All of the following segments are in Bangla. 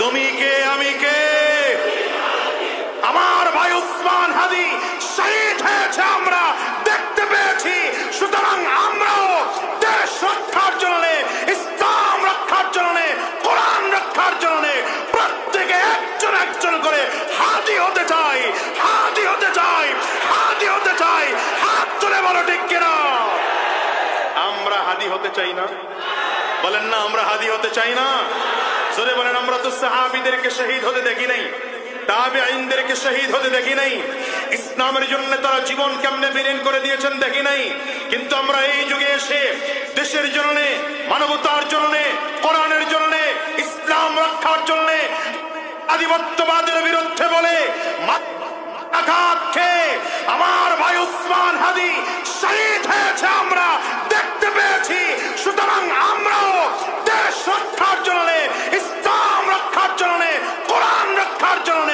তুমি কে আমি কে? আমার ভাই উসমান হাদি শহীদ হয়েছে, আমরা দেখতে পেয়েছি। সুতরাং আমরাও দেশ রক্ষার জন্য, ইসলাম রক্ষার জন্য, কোরআন রক্ষার জন্য প্রত্যেকে একজন একজন করে হাদি হতে চাই, হাদি হতে চাই, হাদি হতে চাই। হাত তুলে বলো ঠিক কিনা? আমরা হাদি হতে চাই না? বলেন না আমরা হাদি হতে চাই না? জোরে বলেন। আমরা তো সাহাবীদেরকে শহীদ হতে দেখি নাই, তাবেঈনদেরকে শহীদ হতে দেখি নাই, ইসলামের জন্য তারা জীবন কেমনে বিলীন করে দিয়েছেন দেখি নাই। কিন্তু আমরা এই যুগে এসে দেশের জন্য, মানবতার জন্য, কোরআনের জন্য, ইসলাম রক্ষার জন্য, আধিপত্যবাদের বিরুদ্ধে বলে আঘাত খেয়ে আমার ভাই উসমান হাদি শহীদ হয়েছে, আমরা দেখতে পেয়েছি। সুতরাং আমরাও দেশ রক্ষার জন্য, ইসলাম রক্ষার জন্য, কোরআন রক্ষার জন্য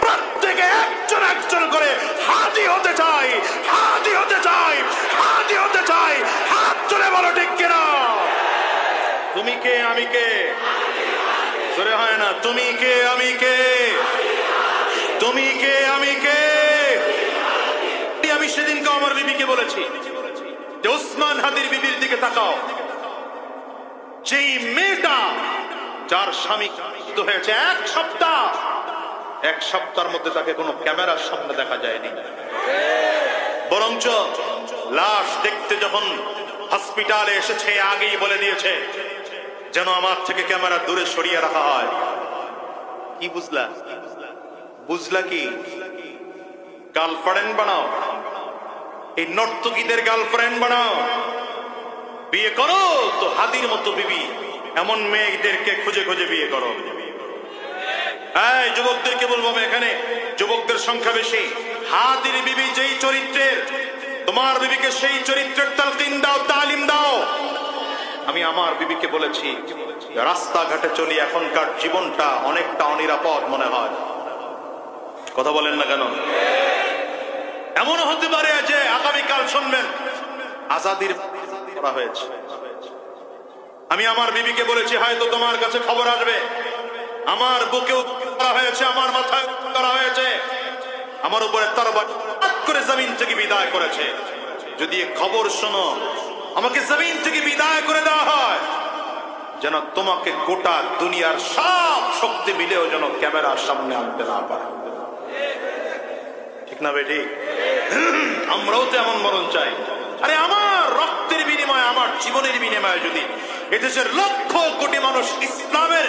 প্রত্যেকে একজন একজন করে হাদি হতে চাই, হাদি হতে চাই, হাদি হতে চাই। হাত তুলে বলো ঠিক কিনা? তুমি কে আমি কে? জোরে হয় না? তুমি কে আমি কে? তুমি কে আমি কে? আমি সেদিনকে আমার বিবিকে বলেছি যে উসমান হাদির বিবির দিকে তাকাও। যেই মেয়েটা যার স্বামী হয়েছে এক সপ্তাহের মধ্যে তাকে কোনো ক্যামেরার সামনে দেখা যায়নি, বরঞ্চ লাশ দেখতে যখন হসপিটালে এসেছে আগেই বলে দিয়েছে যেন আমার থেকে ক্যামেরা দূরে সরিয়ে রাখা হয়। কি বুঝলা? বুঝলা কি? গার্লফ্রেন্ড বানাও, এই নর্তকীদের গার্লফ্রেন্ড বানাও, বিয়ে করো তো হাদির মতো বিবি, এমন মেয়েদেরকে খুঁজে খুঁজে বিয়ে করো। এই যুবকদেরকে বলবো, এখানে যুবকদের সংখ্যা বেশি। হাদির বিবি যেই চরিত্রের, তোমার বিবিকে সেই চরিত্রের তালকিন দাও, তালিম দাও। আমি আমার বিবিকে বলেছি, রাস্তাঘাটে চলি এখনকার জীবনটা অনেকটা অনিরাপদ মনে হয়। কথা বলেন না কেন? এমনও হতে পারে যে আগামীকাল শুনবেন আজাদির করা হয়েছে। আমি আমার বিবিকে বলেছি, হয়তো তোমার কাছে খবর আসবে আমার বুকেও করা হয়েছে, আমার মাথায় করা হয়েছে, আমার উপরে তরবারি করে জমিন থেকে বিদায় করেছে। যদি খবর শোনো, আমাকে জমিন থেকে বিদায় করে দেওয়া হয়, যেন তোমাকে গোটা দুনিয়ার সব শক্তি মিলেও যেন ক্যামেরার সামনে আনতে না পারে। ঠিক না বেটি? আমরাও তো এমন মরণ চাই। আরে আমার রক্তের বিনিময়ে, আমার জীবনের বিনিময়ে যদি এদেশের লক্ষ কোটি মানুষ ইসলামের